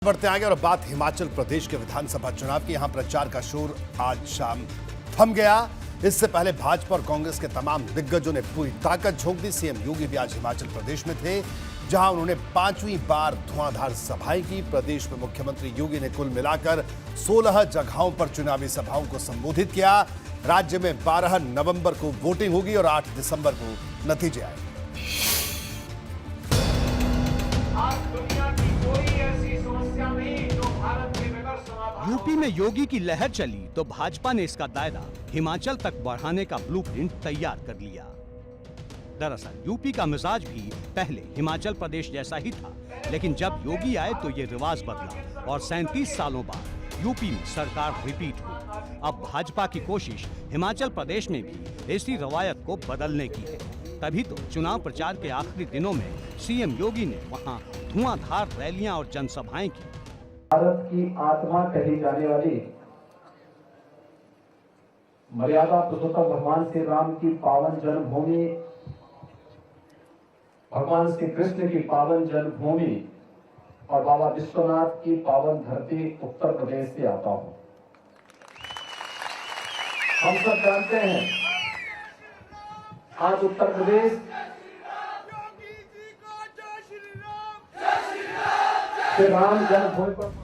बढ़ते आगे और बात हिमाचल प्रदेश के विधानसभा चुनाव की। यहां प्रचार का शोर आज शाम थम गया। इससे पहले भाजपा और कांग्रेस के तमाम दिग्गजों ने पूरी ताकत झोंक दी। सीएम योगी भी आज हिमाचल प्रदेश में थे, जहां उन्होंने 5वीं बार धुआंधार सभाएं की। प्रदेश में मुख्यमंत्री योगी ने कुल मिलाकर 16 जगहों पर चुनावी सभाओं को संबोधित किया। राज्य में 12 नवंबर को वोटिंग होगी और 8 दिसंबर को नतीजे आएंगे। यूपी में योगी की लहर चली तो भाजपा ने इसका दायरा हिमाचल तक बढ़ाने का ब्लूप्रिंट तैयार कर लिया। दरअसल यूपी का मिजाज भी पहले हिमाचल प्रदेश जैसा ही था, लेकिन जब योगी आए तो ये रिवाज बदला और 37 सालों बाद यूपी में सरकार रिपीट हुई। अब भाजपा की कोशिश हिमाचल प्रदेश में भी इसी रवायत को बदलने की है। तभी तो चुनाव प्रचार के आखिरी दिनों में सीएम योगी ने वहां धुआंधार रैलियां और जनसभाएं की। भारत की आत्मा कही जाने वाली मर्यादा पुरुषोत्तम भगवान श्री राम की पावन जन्मभूमि, भगवान श्री कृष्ण की पावन जन्मभूमि और बाबा विश्वनाथ की पावन धरती उत्तर प्रदेश से आता हूं। हम सब जानते हैं आज उत्तर प्रदेश श्री राम जन्मभूमि पर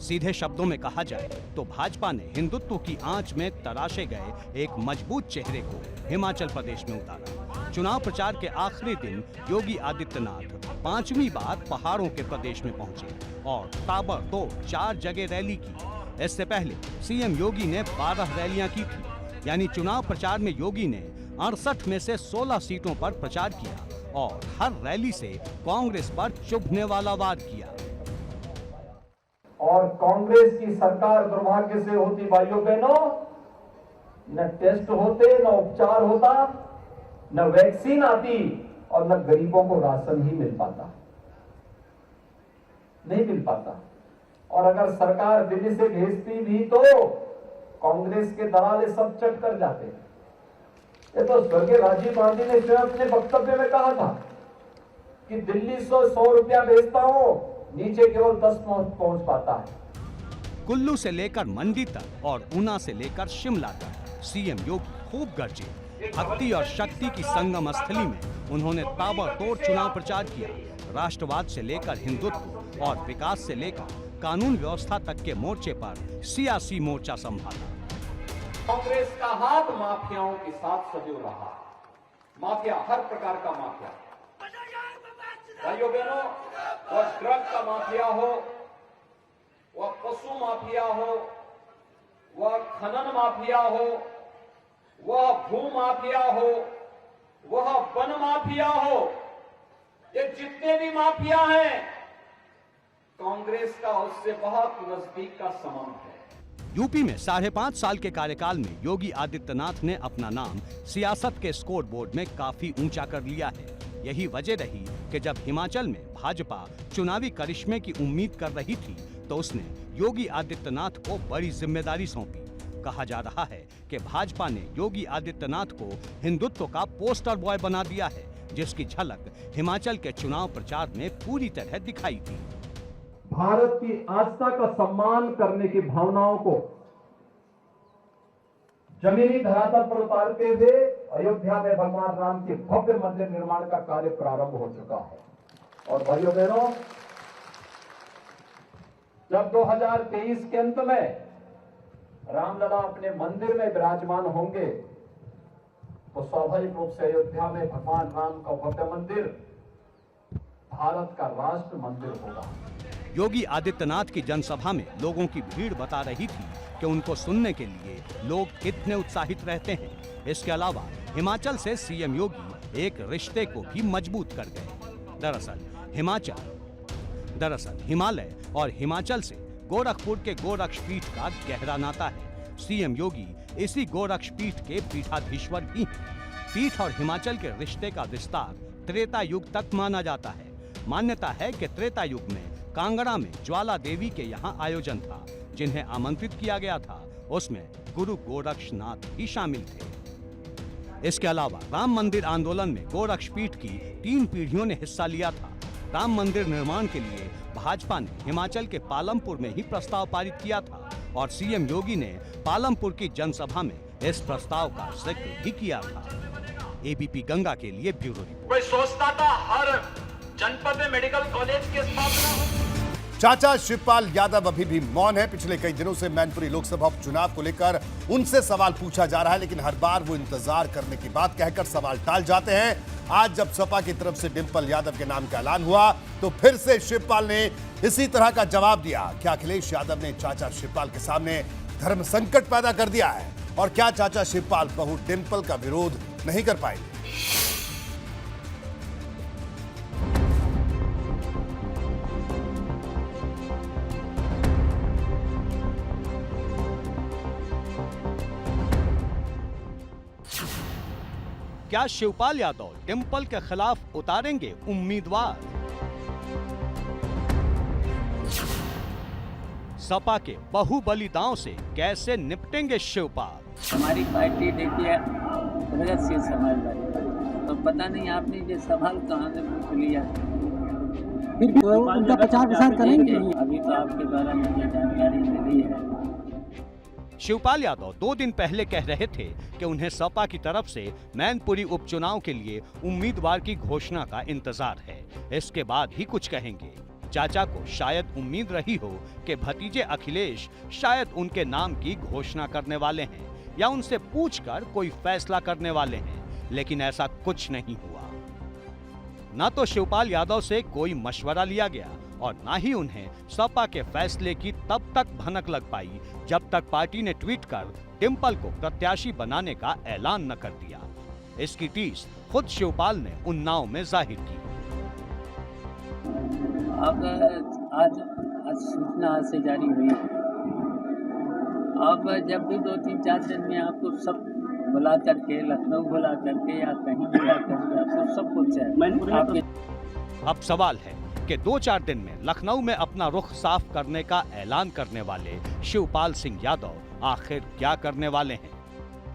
सीधे शब्दों में कहा जाए तो भाजपा ने हिंदुत्व की आंच में तराशे गए एक मजबूत चेहरे को हिमाचल प्रदेश में उतारा। चुनाव प्रचार के आखिरी दिन योगी आदित्यनाथ 5वीं बार पहाड़ों के प्रदेश में पहुंचे और ताबड़तोड़ 4 जगह रैली की। इससे पहले सीएम योगी ने 12 रैलियां की थी, यानी चुनाव प्रचार में योगी ने 68 में से 16 सीटों पर प्रचार किया और हर रैली से कांग्रेस पर चुभने वाला वार किया। और कांग्रेस की सरकार दुर्भाग्य से होती भाइयों बहनों, न टेस्ट होते, न उपचार होता, न वैक्सीन आती और न गरीबों को राशन ही मिल पाता, नहीं मिल पाता। और अगर सरकार दिल्ली से भेजती भी तो कांग्रेस के दलाल सब चट कर जाते। ये तो स्वर्गीय राजीव गांधी ने जो अपने वक्तव्य में कहा था कि दिल्ली से 100 रुपया भेजता हूं, नीचे केवल 10 पहुंच पाता है। कुल्लू से लेकर मंडी तक और ऊना से लेकर शिमला तक सीएम योगी खूब गरजे। भक्ति और शक्ति की संगम स्थली में उन्होंने ताबड़तोड़ चुनाव प्रचार किया। राष्ट्रवाद से लेकर हिंदुत्व और विकास से लेकर कानून व्यवस्था तक के मोर्चे पर सियासी मोर्चा संभाला। कांग्रेस का हाथ माफियाओं के साथ सजो रहा। माफिया, हर प्रकार का माफिया, भाइयों बहनों, वह ड्रग का माफिया हो, वह पशु माफिया हो, वह खनन माफिया हो, वह भू माफिया हो, वह वन माफिया हो, ये जितने भी माफिया हैं, कांग्रेस का उससे बहुत नजदीक का संबंध है। यूपी में 5.5 साल के कार्यकाल में योगी आदित्यनाथ ने अपना नाम सियासत के स्कोर बोर्ड में काफी ऊंचा कर लिया है। यही वजह रही कि जब हिमाचल में भाजपा चुनावी करिश्मे की उम्मीद कर रही थी तो उसने योगी आदित्यनाथ को बड़ी जिम्मेदारी सौंपी। कहा जा रहा है कि भाजपा ने योगी आदित्यनाथ को हिंदुत्व का पोस्टर बॉय बना दिया है, जिसकी झलक हिमाचल के चुनाव प्रचार में पूरी तरह दिखाई थी। भारत की आस्था का सम्मान करने की भावनाओं को जमीनी धरातल पर उतारते हुए अयोध्या में भगवान राम के भव्य मंदिर निर्माण का कार्य प्रारंभ हो चुका है। और भाइयों बहनों, जब 2023 के अंत में रामलला अपने मंदिर में विराजमान होंगे तो स्वाभाविक रूप से अयोध्या में भगवान राम का भव्य मंदिर भारत का राष्ट्र मंदिर होगा। योगी आदित्यनाथ की जनसभा में लोगों की भीड़ बता रही थी कि उनको सुनने के लिए लोग कितने उत्साहित रहते हैं। इसके अलावा हिमाचल से सीएम योगी एक रिश्ते को भी मजबूत कर गए। दरअसल हिमालय और हिमाचल से गोरखपुर के गोरक्षपीठ का गहरा नाता है। सीएम योगी इसी गोरक्षपीठ के पीठाधीश्वर भी हैं। पीठ और हिमाचल के रिश्ते का विस्तार त्रेता युग तक माना जाता है। मान्यता है कि त्रेता युग में कांगड़ा में ज्वाला देवी के यहाँ आयोजन था, जिन्हें आमंत्रित किया गया था। उसमें गुरु गोरक्षनाथ भी शामिल थे। इसके अलावा राम मंदिर आंदोलन में गोरक्षपीठ की 3 पीढ़ियों ने हिस्सा लिया था। राम मंदिर निर्माण के लिए भाजपा ने हिमाचल के पालमपुर में ही प्रस्ताव पारित किया था और सीएम योगी ने पालमपुर की जनसभा में इस प्रस्ताव का जिक्र भी किया था। एबीपी गंगा के लिए ब्यूरो रिपोर्ट। कोई सोचता था हर जनपद में मेडिकल कॉलेज की स्थापना हो। चाचा शिवपाल यादव अभी भी मौन है। पिछले कई दिनों से मैनपुरी लोकसभा उपचुनाव को लेकर उनसे सवाल पूछा जा रहा है, लेकिन हर बार वो इंतजार करने की बात कहकर सवाल टाल जाते हैं। आज जब सपा की तरफ से डिंपल यादव के नाम का ऐलान हुआ तो फिर से शिवपाल ने इसी तरह का जवाब दिया। क्या अखिलेश यादव ने चाचा शिवपाल के सामने धर्म संकट पैदा कर दिया है और क्या चाचा शिवपाल बहू डिंपल का विरोध नहीं कर पाएंगे? क्या शिवपाल यादव डिंपल के खिलाफ उतारेंगे उम्मीदवार? सपा के बाहुबली दांव से कैसे निपटेंगे शिवपाल? हमारी पार्टी देखिए प्रगतिशील समाजवादी पार्टी, तो पता नहीं आपने ये सवाल कहाँ से पूछ लिया। फिर उनका प्रचार प्रसार करेंगे। अभी तो आपके द्वारा मुझे जानकारी मिली है। शिवपाल यादव 2 दिन पहले कह रहे थे कि उन्हें सपा की तरफ से मैनपुरी उपचुनाव के लिए उम्मीदवार की घोषणा का इंतजार है। इसके बाद ही कुछ कहेंगे। चाचा को शायद उम्मीद रही हो कि भतीजे अखिलेश शायद उनके नाम की घोषणा करने वाले हैं या उनसे पूछकर कोई फैसला करने वाले हैं, लेकिन ऐसा कुछ नहीं हुआ। न तो शिवपाल यादव से कोई मशवरा लिया गया और ना ही उन्हें सपा के फैसले की तब तक भनक लग पाई जब तक पार्टी ने ट्वीट कर डिंपल को प्रत्याशी बनाने का ऐलान न कर दिया। इसकी टीस खुद शिवपाल ने उन्नाव में जाहिर की। अब आज सूचना आज से जारी हुई। अब जब भी 2-3-4 दिन में आपको सब बुला करके, लखनऊ बुला करके या कहीं बुला करके आपको सब कुछ है। अब सवाल है कि 2-4 दिन में लखनऊ में अपना रुख साफ करने का ऐलान करने वाले शिवपाल सिंह यादव आखिर क्या करने वाले हैं?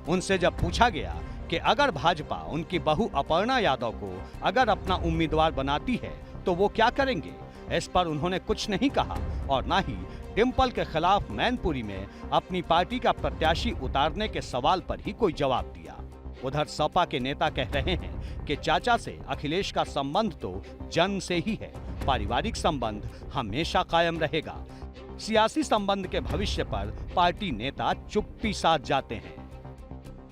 उनसे जब पूछा गया कि अगर भाजपा उनकी बहू अपर्णा यादव को अगर अपना उम्मीदवार बनाती है तो वो क्या करेंगे, इस पर उन्होंने कुछ नहीं कहा और ना ही डिंपल के खिलाफ मैनपुरी में अपनी पार्टी का प्रत्याशी उतारने के सवाल पर ही कोई जवाब दिया। उधर सपा के नेता कह रहे हैं कि चाचा से अखिलेश का संबंध तो जन्म से ही है, पारिवारिक संबंध हमेशा कायम रहेगा। सियासी संबंध के भविष्य पर पार्टी नेता चुप्पी साध जाते हैं।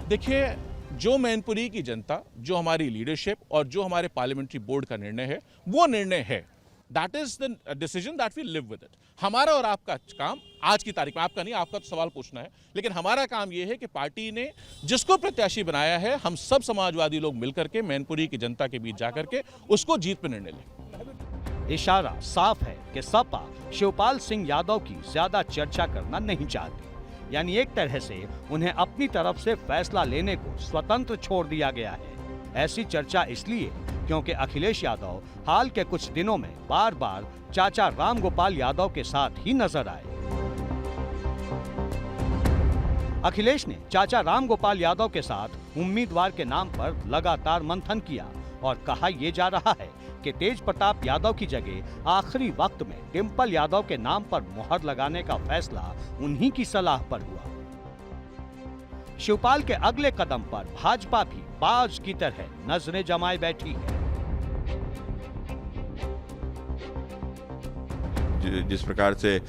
देखिए, जो मैनपुरी की जनता, जो हमारी लीडरशिप और जो हमारे पार्लियामेंट्री बोर्ड का निर्णय है, वो निर्णय है। That is the decision that we live with it. हमारा और आपका काम आज की तारीख में, आपका नहीं, आपका तो सवाल पूछना है, लेकिन हमारा काम यह है कि पार्टी ने जिसको प्रत्याशी बनाया है, हम सब समाजवादी लोग मिलकर के मैनपुरी की जनता के बीच जाकर के उसको जीत पर निर्णय लें। इशारा साफ है कि सपा शिवपाल सिंह यादव की ज्यादा चर्चा करना नहीं चाहती, यानी एक तरह से उन्हें अपनी तरफ से फैसला लेने को स्वतंत्र छोड़ दिया गया है। ऐसी चर्चा इसलिए क्योंकि अखिलेश यादव हाल के कुछ दिनों में बार बार चाचा रामगोपाल यादव के साथ ही नजर आए। अखिलेश ने चाचा रामगोपाल यादव के साथ उम्मीदवार के नाम पर लगातार मंथन किया और कहा यह जा रहा है कि तेज प्रताप यादव की जगह आखिरी वक्त में डिंपल यादव के नाम पर मुहर लगाने का फैसला उन्हीं की सलाह पर हुआ। शिवपाल के अगले कदम पर भाजपा भी बाज की तरह नजरें जमाए बैठी है। जिस प्रकार से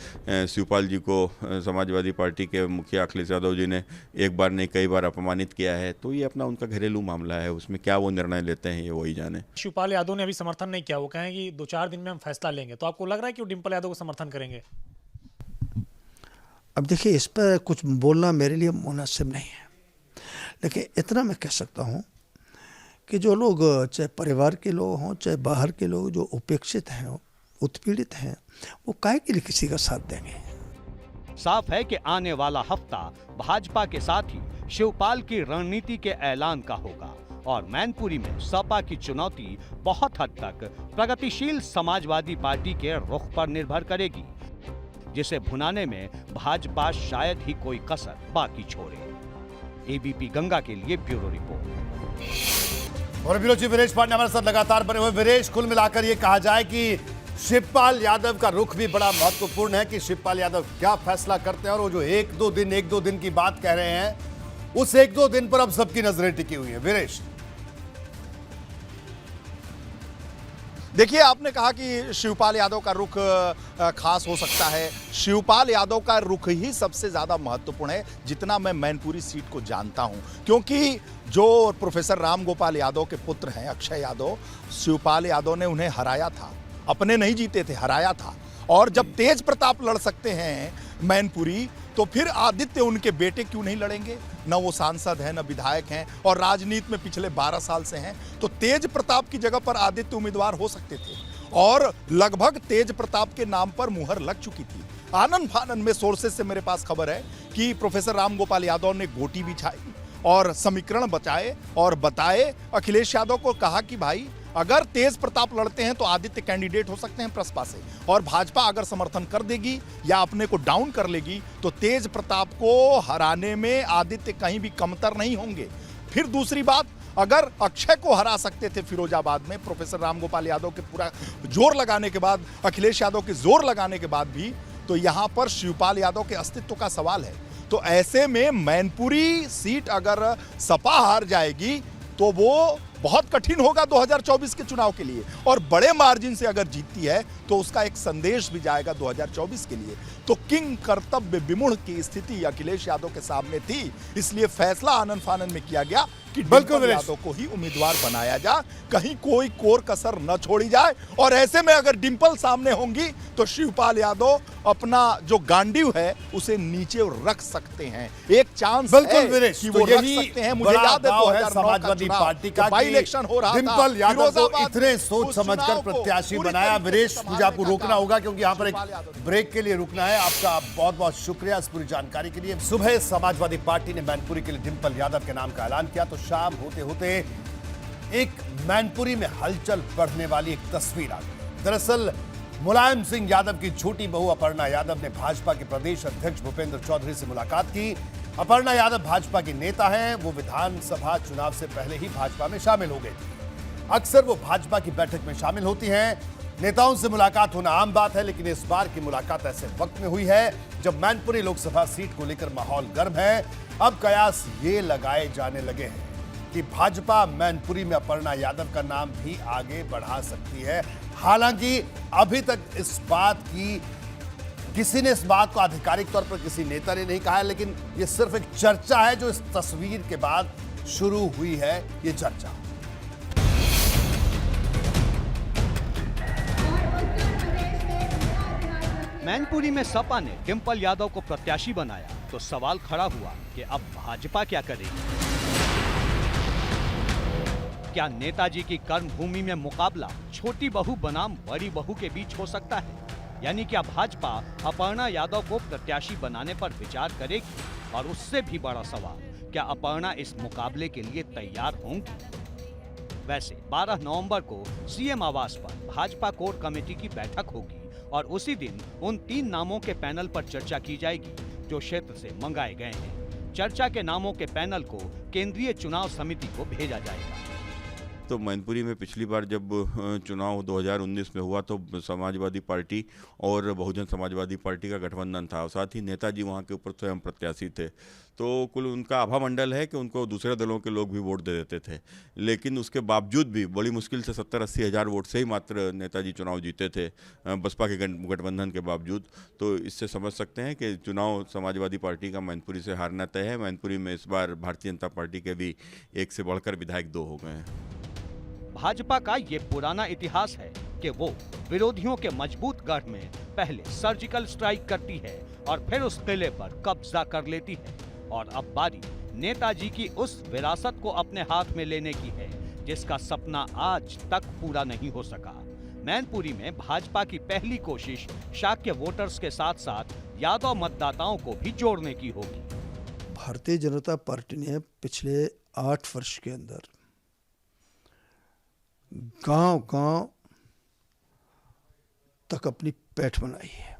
शिवपाल जी को समाजवादी पार्टी के मुखिया अखिलेश यादव जी ने एक बार नहीं कई बार अपमानित किया है, तो ये अपना उनका घरेलू मामला है, उसमें क्या वो निर्णय लेते हैं ये वही जाने। शिवपाल यादव ने अभी समर्थन नहीं किया, वो कहें कि 2-4 दिन में हम फैसला लेंगे, तो आपको लग रहा है कि वो डिंपल यादव को समर्थन करेंगे? अब देखिए, इस पर कुछ बोलना मेरे लिए मुनासिब नहीं है, लेकिन इतना मैं कह सकता हूँ कि जो लोग चाहे परिवार के लोग हों चाहे बाहर के लोग जो उपेक्षित हैं, उत्पीड़ित हैं, वो काहे के लिए किसी का साथ देंगे। साफ है कि आने वाला हफ्ता भाजपा के साथ ही शिवपाल की रणनीति के ऐलान का होगा और मैनपुरी में सपा की चुनौती बहुत हद तक प्रगतिशील समाजवादी पार्टी के रुख पर निर्भर करेगी, जिसे भुनाने में भाजपा शायद ही कोई कसर बाकी छोड़े। एबीपी गंगा के लिए ब्यूरो रिपोर्ट। और ब्यूरो चीफ वीरेश पांडे हमारे साथ लगातार बने हुए। वीरेश, कुल मिलाकर ये कहा जाए कि शिवपाल यादव का रुख भी बड़ा महत्वपूर्ण है कि शिवपाल यादव क्या फैसला करते हैं, और वो जो एक दो दिन की बात कह रहे हैं, उस एक दो दिन पर अब सबकी नजरें टिकी हुई हैं। वीरेश, देखिए, आपने कहा कि शिवपाल यादव का रुख खास हो सकता है। शिवपाल यादव का रुख ही सबसे ज्यादा महत्वपूर्ण है, जितना मैं मैनपुरी सीट को जानता हूं, क्योंकि जो प्रोफेसर राम गोपाल यादव के पुत्र हैं अक्षय यादव, शिवपाल यादव ने उन्हें हराया था, अपने नहीं जीते थे, हराया था। और जब तेज प्रताप लड़ सकते हैं मैनपुरी, तो फिर आदित्य उनके बेटे क्यों नहीं लड़ेंगे? न वो सांसद हैं, न विधायक हैं, और राजनीति में पिछले 12 साल से हैं, तो तेज प्रताप की जगह पर आदित्य उम्मीदवार हो सकते थे, और लगभग तेज प्रताप के नाम पर मुहर लग चुकी थी। आनन फानन में सोर्सेस से मेरे पास खबर है कि प्रोफेसर राम गोपाल यादव ने गोटी बिछाई और समीकरण बचाए और बताए, अखिलेश यादव को कहा कि भाई अगर तेज प्रताप लड़ते हैं तो आदित्य कैंडिडेट हो सकते हैं प्रसपा से, और भाजपा अगर समर्थन कर देगी या अपने को डाउन कर लेगी तो तेज प्रताप को हराने में आदित्य कहीं भी कमतर नहीं होंगे। फिर दूसरी बात, अगर अक्षय को हरा सकते थे फिरोजाबाद में प्रोफेसर राम गोपाल यादव के पूरा जोर लगाने के बाद, अखिलेश यादव के जोर लगाने के बाद भी, तो यहां पर शिवपाल यादव के अस्तित्व का सवाल है। तो ऐसे में मैनपुरी सीट अगर सपा हार जाएगी तो वो बहुत कठिन होगा 2024 के चुनाव के लिए, और बड़े मार्जिन से अगर जीतती है तो उसका एक संदेश भी जाएगा 2024 के लिए। तो किंग कर्तव्य विमूढ़ की स्थिति अखिलेश यादव के सामने थी, इसलिए फैसला आनन फानन में किया गया कि डिंपल यादव को ही उम्मीदवार बनाया जा, कहीं कोई कोर कसर न छोड़ी जाए। और ऐसे में अगर डिंपल सामने होंगी तो शिवपाल यादव अपना जो गांडीव है उसे नीचे रख सकते हैं, एक चांस है कि वो रख सकते हैं। मुझे याद है 2009 का समाजवादी पार्टी का इलेक्शन हो रहा था, डिंपल यादव को इतने सोच समझकर प्रत्याशी बनाया। वीरेश, मुझे आपको रोकना होगा क्योंकि यहाँ पर एक ब्रेक के लिए रुकना है। आपका बहुत बहुत शुक्रिया इस पूरी जानकारी के लिए। सुबह समाजवादी पार्टी ने मैनपुरी के लिए डिंपल यादव के नाम का ऐलान किया, तो शाम होते होते एक मैनपुरी में हलचल बढ़ने वाली एक तस्वीर आ गई। दरअसल मुलायम सिंह यादव की छोटी बहू अपर्णा यादव ने भाजपा के प्रदेश अध्यक्ष भूपेंद्र चौधरी से मुलाकात की। अपर्णा यादव भाजपा की नेता हैं, वो विधानसभा चुनाव से पहले ही भाजपा में शामिल हो गई थी। अक्सर वो भाजपा की बैठक में शामिल होती हैं। नेताओं से मुलाकात होना आम बात है, लेकिन इस बार की मुलाकात ऐसे वक्त में हुई है जब मैनपुरी लोकसभा सीट को लेकर माहौल गर्म है। अब कयास ये लगाए जाने लगे हैं कि भाजपा मैनपुरी में अपर्णा यादव का नाम भी आगे बढ़ा सकती है। हालांकि अभी तक इस बात की किसी ने इस बात को आधिकारिक तौर पर किसी नेता ने नहीं कहा है, लेकिन यह सिर्फ एक चर्चा है जो इस तस्वीर के बाद शुरू हुई है। ये चर्चा मैनपुरी में सपा ने डिंपल यादव को प्रत्याशी बनाया तो सवाल खड़ा हुआ कि अब भाजपा क्या करेगी। क्या नेताजी की कर्मभूमि में मुकाबला छोटी बहू बनाम बड़ी बहू के बीच हो सकता है? यानी क्या भाजपा अपर्णा यादव को प्रत्याशी बनाने पर विचार करेगी? और उससे भी बड़ा सवाल, क्या अपर्णा इस मुकाबले के लिए तैयार होंगी? वैसे 12 नवंबर को सीएम आवास पर भाजपा कोर कमेटी की बैठक होगी और उसी दिन उन 3 नामों के पैनल पर चर्चा की जाएगी जो क्षेत्र से मंगाए गए हैं। चर्चा के नामों के पैनल को केंद्रीय चुनाव समिति को भेजा जाएगा। तो मैनपुरी में पिछली बार जब चुनाव 2019 में हुआ तो समाजवादी पार्टी और बहुजन समाजवादी पार्टी का गठबंधन था, और साथ ही नेताजी वहाँ के ऊपर स्वयं प्रत्याशी थे। तो कुल उनका आभा मंडल है कि उनको दूसरे दलों के लोग भी वोट दे देते थे, लेकिन उसके बावजूद भी बड़ी मुश्किल से 70-80 हज़ार वोट से ही मात्र नेताजी चुनाव जीते थे बसपा के गठबंधन के बावजूद। तो इससे समझ सकते हैं कि चुनाव समाजवादी पार्टी का मैनपुरी से हारना तय है। मैनपुरी में इस बार भारतीय जनता पार्टी के भी 1 से बढ़कर विधायक 2 हो गए हैं। भाजपा का ये पुराना इतिहास है कि वो विरोधियों के मजबूत गढ़ में पहले सर्जिकल स्ट्राइक करती है और फिर उस किले पर कब्जा कर लेती है। और अब बारी नेताजी की उस विरासत को अपने हाथ में लेने की है जिसका सपना आज तक पूरा नहीं हो सका। मैनपुरी में भाजपा की पहली कोशिश शाक्य वोटर्स के साथ साथ यादव मतदाताओं को भी जोड़ने की होगी। भारतीय जनता पार्टी ने पिछले 8 वर्ष के अंदर गांव-गांव तक अपनी पैठ बनाई है।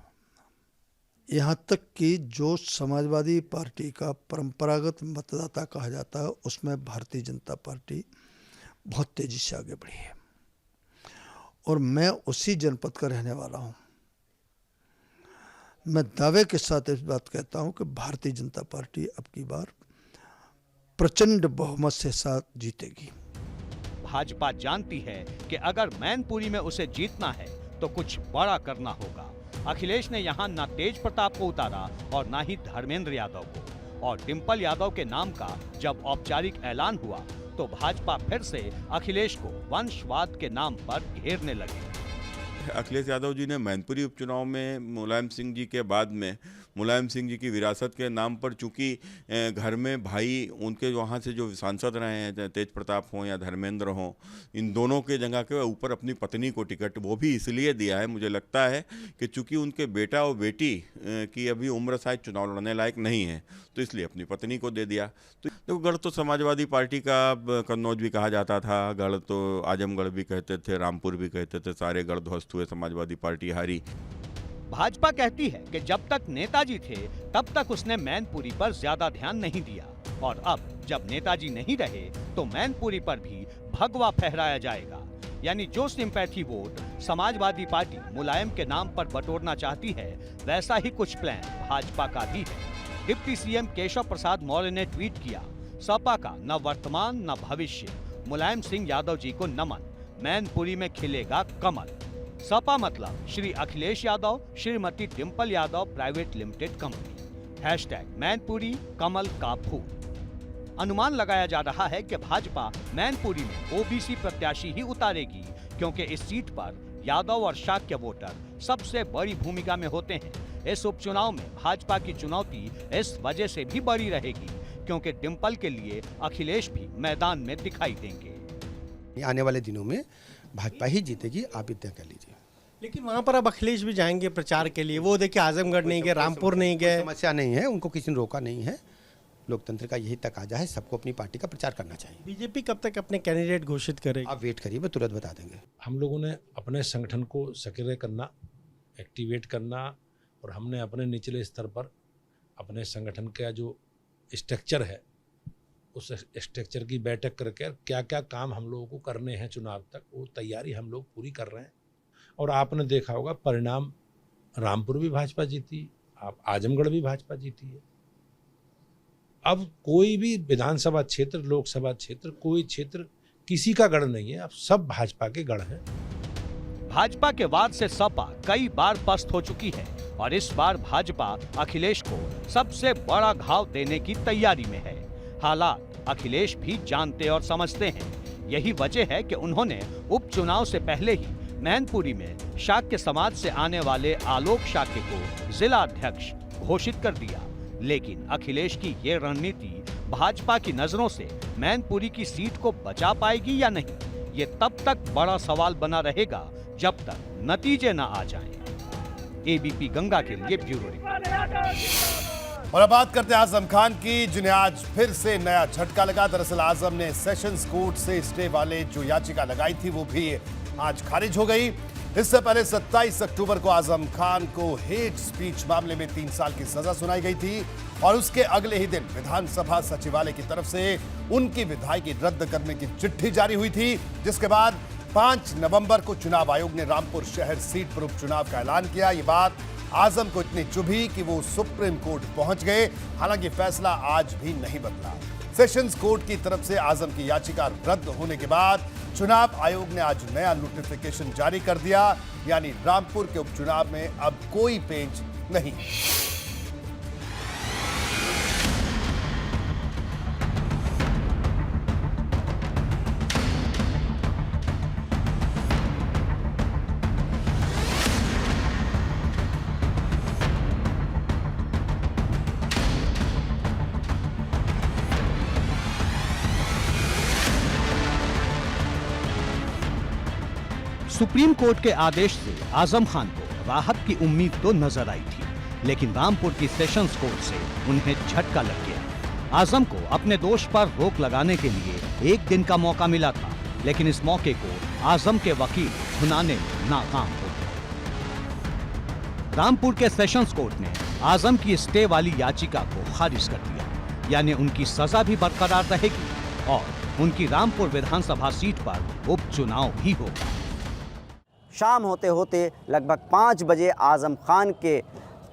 यहाँ तक कि जो समाजवादी पार्टी का परंपरागत मतदाता कहा जाता है उसमें भारतीय जनता पार्टी बहुत तेजी से आगे बढ़ी है। और मैं उसी जनपद का रहने वाला हूं। मैं दावे के साथ इस बात कहता हूं कि भारतीय जनता पार्टी अब की बार प्रचंड बहुमत से साथ जीतेगी। भाजपा जानती है कि अगर मैनपुरी में उसे जीतना है तो कुछ बड़ा करना होगा। अखिलेश ने यहाँ न तेज प्रताप को उतारा और न ही धर्मेंद्र यादव को, और डिंपल यादव के नाम का जब औपचारिक ऐलान हुआ तो भाजपा फिर से अखिलेश को वंशवाद के नाम पर घेरने लगी। अखिलेश यादव जी ने मैनपुरी उपचुनाव में मुलायम सिंह जी के बाद में मुलायम सिंह जी की विरासत के नाम पर, चूंकि घर में भाई उनके वहाँ से जो सांसद रहे हैं, तेज प्रताप हों या धर्मेंद्र हों, इन दोनों के जगह के ऊपर अपनी पत्नी को टिकट वो भी इसलिए दिया है, मुझे लगता है कि चूंकि उनके बेटा और बेटी की अभी उम्र शायद चुनाव लड़ने लायक नहीं है, तो इसलिए अपनी पत्नी को दे दिया। तो देखो, गढ़ तो समाजवादी पार्टी का कन्नौज भी कहा जाता था, गढ़ तो आजमगढ़ भी कहते थे, रामपुर भी कहते थे, सारे गढ़ ध्वस्त हुए, समाजवादी पार्टी हारी। भाजपा कहती है कि जब तक नेताजी थे तब तक उसने मैनपुरी पर ज्यादा ध्यान नहीं दिया, और अब जब नेताजी नहीं रहे तो मैनपुरी पर भी भगवा फहराया जाएगा। यानी जो सिंपैथी वोट समाजवादी पार्टी मुलायम के नाम पर बटोरना चाहती है, वैसा ही कुछ प्लान भाजपा का भी है। डिप्टी सीएम केशव प्रसाद मौर्य ने ट्वीट किया, सपा का न वर्तमान न भविष्य, मुलायम सिंह यादव जी को नमन, मैनपुरी में खिलेगा कमल। सपा मतलब Shri Akhilesh Yadav, Shrimati Dimple Yadav private limited company. #Mainpuri कमल का फूल। अनुमान लगाया जा रहा है कि भाजपा मैनपुरी में ओबीसी प्रत्याशी ही उतारेगी, क्योंकि इस सीट पर यादव और शाक्य वोटर सबसे बड़ी भूमिका में होते हैं। इस उपचुनाव में भाजपा की चुनौती इस वजह से भी बड़ी रहेगी क्योंकि डिंपल के लिए अखिलेश भी मैदान में दिखाई देंगे। आने वाले दिनों में भाजपा ही जीतेगी, आप ही तय कर लीजिए। लेकिन वहाँ पर अब अखिलेश भी जाएंगे प्रचार के लिए, वो देखिए आजमगढ़ नहीं गए, रामपुर नहीं गए। समस्या नहीं है, उनको किसी ने रोका नहीं है। लोकतंत्र का यही तकाजा है, सबको अपनी पार्टी का प्रचार करना चाहिए। बीजेपी कब तक अपने कैंडिडेट घोषित करेगी? आप वेट करिए, मैं तुरंत बता देंगे। हम लोगों ने अपने संगठन को सक्रिय करना, एक्टिवेट करना, और हमने अपने निचले स्तर पर अपने संगठन का जो स्ट्रक्चर है उस स्ट्रक्चर की बैठक करके क्या क्या काम हम लोगों को करने हैं चुनाव तक, वो तैयारी हम लोग पूरी कर रहे हैं। और आपने देखा होगा परिणाम, रामपुर भी भाजपा जीती, आप आजमगढ़ भी भाजपा जीती है। अब कोई भी विधानसभा क्षेत्र, लोकसभा क्षेत्र, कोई क्षेत्र किसी का गढ़ नहीं है, अब सब भाजपा के गढ़ हैं। भाजपा के वाद से सपा कई बार पस्त हो चुकी है और इस बार भाजपा अखिलेश को सबसे बड़ा घाव देने की तैयारी में है। हालात अखिलेश भी जानते और समझते हैं। यही वजह है कि उन्होंने उपचुनाव से पहले ही मैनपुरी में शाक्य समाज से आने वाले आलोक शाक्य को जिला अध्यक्ष घोषित कर दिया। लेकिन अखिलेश की ये रणनीति भाजपा की नजरों से मैनपुरी की सीट को बचा पाएगी या नहीं, ये तब तक बड़ा सवाल बना रहेगा जब तक नतीजे न आ जाएं। एबीपी गंगा के लिए ब्यूरो रिपोर्ट। और अब बात करते हैं आजम खान की, जिन्हें आज फिर से नया झटका लगा। दरअसल आजम ने सेशंस कोर्ट से स्टे वाले जो याचिका लगाई थी वो भी आज खारिज हो गई। इससे पहले 27 अक्टूबर को आजम खान को हेट स्पीच मामले में 3 साल की सजा सुनाई गई थी और उसके अगले ही दिन विधानसभा सचिवालय की तरफ से उनकी विधायकी रद्द करने की चिट्ठी जारी हुई थी, जिसके बाद 5 नवंबर को चुनाव आयोग ने रामपुर शहर सीट पर उपचुनाव का ऐलान किया। ये बात आजम को इतनी चुभी कि वो सुप्रीम कोर्ट पहुंच गए। हालांकि फैसला आज भी नहीं बदला। सेशंस कोर्ट की तरफ से आजम की याचिका रद्द होने के बाद चुनाव आयोग ने आज नया नोटिफिकेशन जारी कर दिया, यानी रामपुर के उपचुनाव में अब कोई पेंच नहीं। सुप्रीम कोर्ट के आदेश से आजम खान को राहत की उम्मीद तो नजर आई थी, लेकिन रामपुर की सेशंस कोर्ट से उन्हें झटका लग गया। आजम को अपने दोष पर रोक लगाने के लिए 1 दिन का मौका मिला था, लेकिन इस मौके को आजम के वकील भुनाने में नाकाम हो गए। रामपुर के सेशंस कोर्ट ने आजम की स्टे वाली याचिका को खारिज कर दिया, यानी उनकी सजा भी बरकरार रहेगी और उनकी रामपुर विधानसभा सीट पर उपचुनाव भी होगा। शाम होते होते लगभग 5 बजे आज़म खान के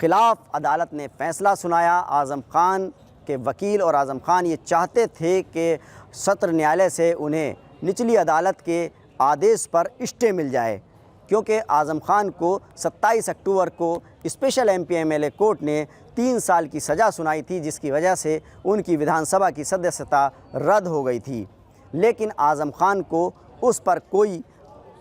खिलाफ अदालत ने फैसला सुनाया। आज़म खान के वकील और आज़म खान ये चाहते थे कि सत्र न्यायालय से उन्हें निचली अदालत के आदेश पर स्टे मिल जाए, क्योंकि आज़म खान को 27 अक्टूबर को स्पेशल MPMLA कोर्ट ने 3 साल की सज़ा सुनाई थी, जिसकी वजह से उनकी विधानसभा की सदस्यता रद्द हो गई थी। लेकिन आज़म खान को उस पर कोई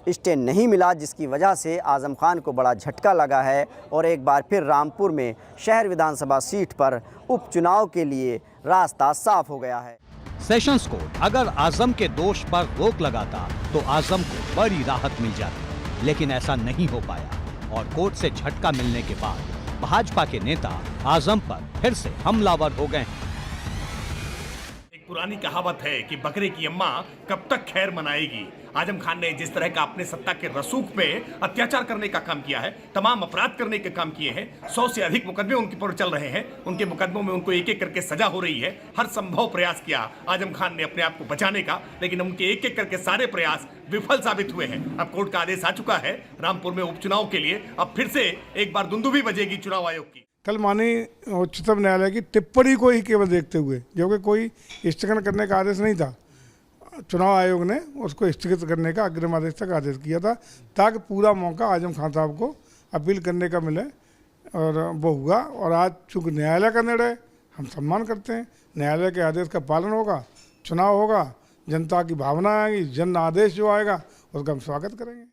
स्टे नहीं मिला, जिसकी वजह से आज़म खान को बड़ा झटका लगा है और एक बार फिर रामपुर में शहर विधानसभा सीट पर उपचुनाव के लिए रास्ता साफ हो गया है। सेशंस कोर्ट अगर आज़म के दोष पर रोक लगाता तो आज़म को बड़ी राहत मिल जाती, लेकिन ऐसा नहीं हो पाया और कोर्ट से झटका मिलने के बाद भाजपा के नेता आज़म पर फिर से हमलावर हो गए हैं। पुरानी कहावत है कि बकरे की अम्मा कब तक खैर मनाएगी। आजम खान ने जिस तरह का अपने सत्ता के रसूख पे अत्याचार करने का काम किया है, तमाम अपराध करने के काम किए हैं, 100 से अधिक मुकदमे उनके पर चल रहे हैं, उनके मुकदमों में उनको एक एक करके सजा हो रही है। हर संभव प्रयास किया आजम खान ने अपने आप को बचाने का, लेकिन उनके एक एक करके सारे प्रयास विफल साबित हुए हैं। अब कोर्ट का आदेश आ चुका है रामपुर में उपचुनाव के लिए। अब फिर से एक बार दुंदुभी बजेगी चुनाव आयोग की। कल माननीय उच्चतम न्यायालय की टिप्पणी को ही केवल देखते हुए, जो कि कोई स्थगन करने का आदेश नहीं था, चुनाव आयोग ने उसको स्थगित करने का अग्रिम आदेश तक आदेश किया था, ताकि पूरा मौका आजम खान साहब को अपील करने का मिले, और वो हुआ। और आज चूँकि न्यायालय का निर्णय हम सम्मान करते हैं, न्यायालय के आदेश का पालन होगा, चुनाव होगा, जनता की भावना आएगी, जन आदेश जो आएगा उसका हम स्वागत करेंगे।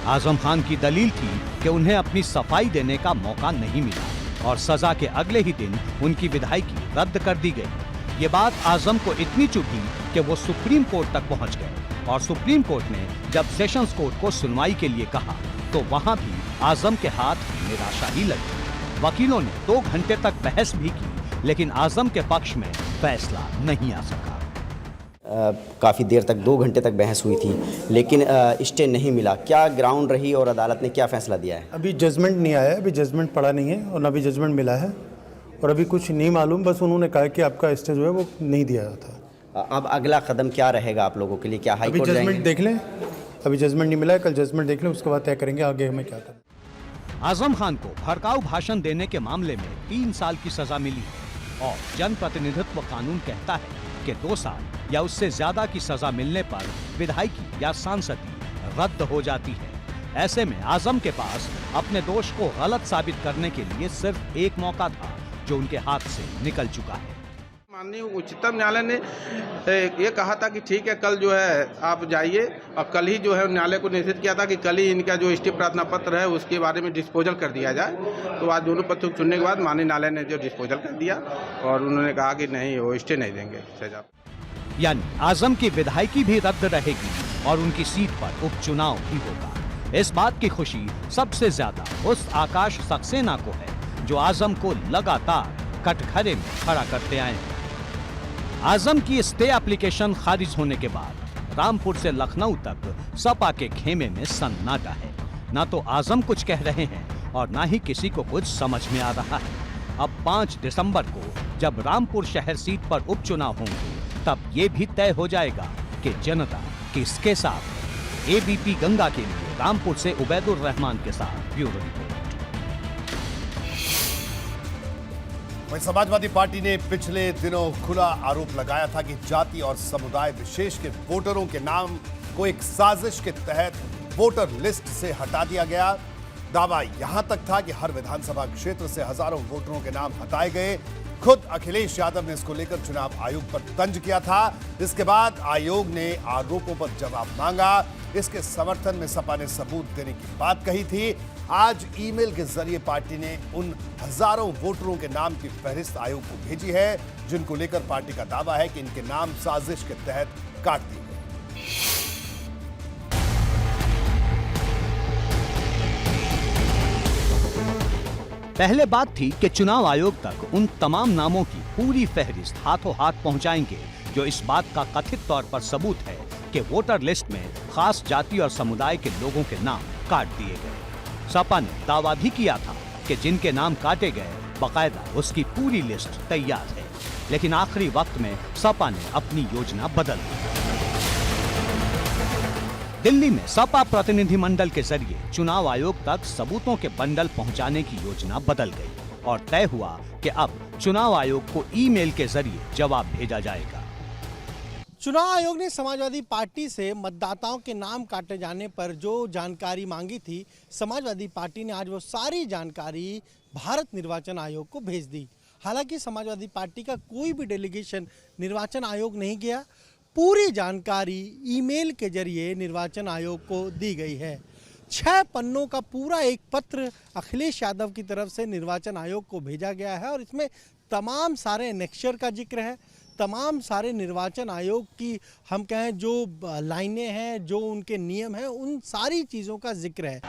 आजम खान की दलील थी कि उन्हें अपनी सफाई देने का मौका नहीं मिला और सजा के अगले ही दिन उनकी विधायकी रद्द कर दी गई। ये बात आजम को इतनी चुभी कि वो सुप्रीम कोर्ट तक पहुंच गए और सुप्रीम कोर्ट ने जब सेशंस कोर्ट को सुनवाई के लिए कहा तो वहां भी आजम के हाथ निराशा ही लगी। वकीलों ने 2 घंटे तक बहस भी की, लेकिन आजम के पक्ष में फैसला नहीं आ सका। काफ़ी देर तक 2 घंटे तक बहस हुई थी, लेकिन स्टे नहीं मिला। क्या ग्राउंड रही और अदालत ने क्या फैसला दिया है? अभी जजमेंट नहीं आया है, अभी जजमेंट पड़ा नहीं है और अभी जजमेंट मिला है और अभी कुछ नहीं मालूम। बस उन्होंने कहा कि आपका स्टे जो है वो नहीं दिया जाता। अब अगला कदम क्या रहेगा आप लोगों के लिए? क्या हाई कोर्ट जाएंगे? जजमेंट देख लें, अभी जजमेंट नहीं मिला है, कल जजमेंट देख लें, उसके बाद तय करेंगे आगे हमें क्या करना। आजम खान को भड़काऊ भाषण देने के मामले में 3 साल की सजा मिली है और जनप्रतिनिधित्व कानून कहता है कि 2 साल या उससे ज्यादा की सजा मिलने पर विधायकी या सांसदी रद्द हो जाती है। ऐसे में आजम के पास अपने दोष को गलत साबित करने के लिए सिर्फ एक मौका था, जो उनके हाथ से निकल चुका है। माननीय उच्चतम न्यायालय ने ये कहा था कि ठीक है, कल जो है आप जाइए, और कल ही जो है न्यायालय को निर्देशित किया था कि कल ही इनका जो स्टे प्रार्थना पत्र है उसके बारे में डिस्पोजल कर दिया जाए। तो आज दोनों पक्षों को सुनने के बाद माननीय न्यायालय ने जो डिस्पोजल कर दिया और उन्होंने कहा कि नहीं, वो स्टे नहीं देंगे सजा। यानी आजम की विधायकी भी रद्द रहेगी और उनकी सीट पर उपचुनाव भी होगा। इस बात की खुशी सबसे ज्यादा उस आकाश सक्सेना को है जो आजम को लगातार कटघरे में खड़ा करते आए हैं। आजम की स्टे एप्लीकेशन खारिज होने के बाद रामपुर से लखनऊ तक सपा के खेमे में सन्नाटा है। ना तो आजम कुछ कह रहे हैं और ना ही किसी को कुछ समझ में आ रहा है। अब 5 दिसंबर को जब रामपुर शहर सीट पर उपचुनाव होंगे, तब ये भी तय हो जाएगा कि जनता किसके साथ है। एबीपी गंगा के लिए रामपुर से उबैदुर रहमान के साथ ब्यूरो रिपोर्ट। वहीं समाजवादी पार्टी ने पिछले दिनों खुला आरोप लगाया था कि जाति और समुदाय विशेष के वोटरों के नाम को एक साजिश के तहत वोटर लिस्ट से हटा दिया गया। दावा यहां तक था कि हर विधानसभा क्षेत्र से हजारों वोटरों के नाम हटाए गए। खुद अखिलेश यादव ने इसको लेकर चुनाव आयोग पर तंज किया था। इसके बाद आयोग ने आरोपों पर जवाब मांगा। इसके समर्थन में सपा ने सबूत देने की बात कही थी। आज ईमेल के जरिए पार्टी ने उन हजारों वोटरों के नाम की फहरिस्त आयोग को भेजी है, जिनको लेकर पार्टी का दावा है कि इनके नाम साजिश के तहत काट दिए गए। पहले बात थी कि चुनाव आयोग तक उन तमाम नामों की पूरी फहरिस्त हाथों हाथ पहुंचाएंगे जो इस बात का कथित तौर पर सबूत है कि वोटर लिस्ट में खास जाति और समुदाय के लोगों के नाम काट दिए गए। सपा ने दावा भी किया था कि जिनके नाम काटे गए बाकायदा उसकी पूरी लिस्ट तैयार है, लेकिन आखिरी वक्त में सपा ने अपनी योजना बदल दी। दिल्ली में सपा प्रतिनिधिमंडल के जरिए चुनाव आयोग तक सबूतों के बंडल पहुंचाने की योजना बदल गई और तय हुआ कि अब चुनाव आयोग को ईमेल के जरिए जवाब भेजा जाएगा। चुनाव आयोग ने समाजवादी पार्टी से मतदाताओं के नाम काटे जाने पर जो जानकारी मांगी थी, समाजवादी पार्टी ने आज वो सारी जानकारी भारत निर्वाचन आयोग को भेज दी। हालांकि समाजवादी पार्टी का कोई भी डेलीगेशन निर्वाचन आयोग नहीं गया, पूरी जानकारी ईमेल के जरिए निर्वाचन आयोग को दी गई है। 6 पन्नों का पूरा एक पत्र अखिलेश यादव की तरफ से निर्वाचन आयोग को भेजा गया है और इसमें तमाम सारे एनेक्चर का जिक्र है, तमाम सारे निर्वाचन आयोग की हम कहें जो लाइनें हैं, जो उनके नियम हैं, उन सारी चीज़ों का जिक्र है।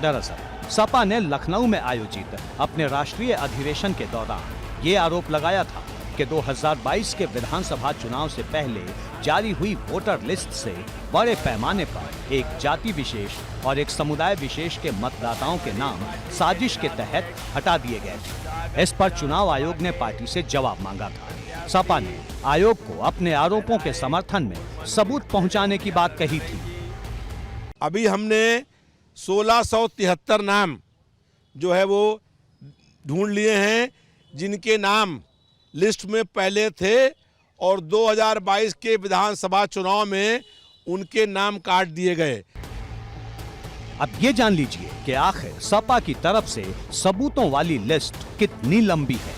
दरअसल सपा ने लखनऊ में आयोजित अपने राष्ट्रीय अधिवेशन के दौरान ये आरोप लगाया था कि 2022 के विधानसभा चुनाव से पहले जारी हुई वोटर लिस्ट से बड़े पैमाने पर एक जाति विशेष और एक समुदाय विशेष के मतदाताओं के नाम साजिश के तहत हटा दिए गए थे। इस पर चुनाव आयोग ने पार्टी से जवाब मांगा था। सपा ने आयोग को अपने आरोपों के समर्थन में सबूत पहुंचाने की बात कही थी। अभी हमने 1673 नाम जो है वो ढूंढ लिए हैं, जिनके नाम लिस्ट में पहले थे और 2022 के विधानसभा चुनाव में उनके नाम काट दिए गए। अब ये जान लीजिए कि आखिर सपा की तरफ से सबूतों वाली लिस्ट कितनी लंबी है।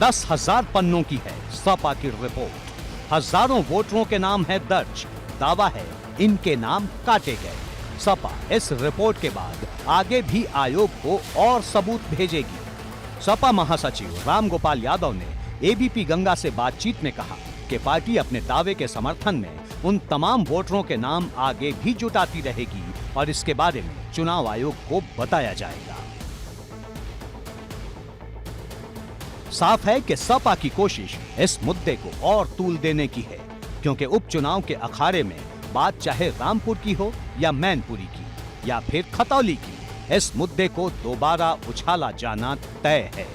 10,000 पन्नों की है सपा की रिपोर्ट। हजारों वोटरों के नाम है दर्ज। दावा है इनके नाम काटे गए। सपा इस रिपोर्ट के बाद आगे भी आयोग को और सबूत भेजेगी। सपा महासचिव रामगोपाल यादव ने एबीपी गंगा से बातचीत में कहा कि पार्टी अपने दावे के समर्थन में उन तमाम वोटरों के नाम आगे भी जुटाती रहेगी और इसके बारे में चुनाव आयोग को बताया जाएगा। साफ है कि सपा की कोशिश इस मुद्दे को और तूल देने की है, क्योंकि उपचुनाव के अखाड़े में बात चाहे रामपुर की हो या मैनपुरी की या फिर खतौली की, इस मुद्दे को दोबारा उछाला जाना तय है।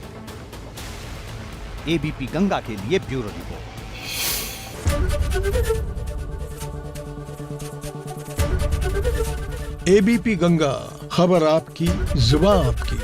एबीपी गंगा के लिए ब्यूरो रिपोर्ट। एबीपी गंगा, खबर आपकी, जुबान आपकी।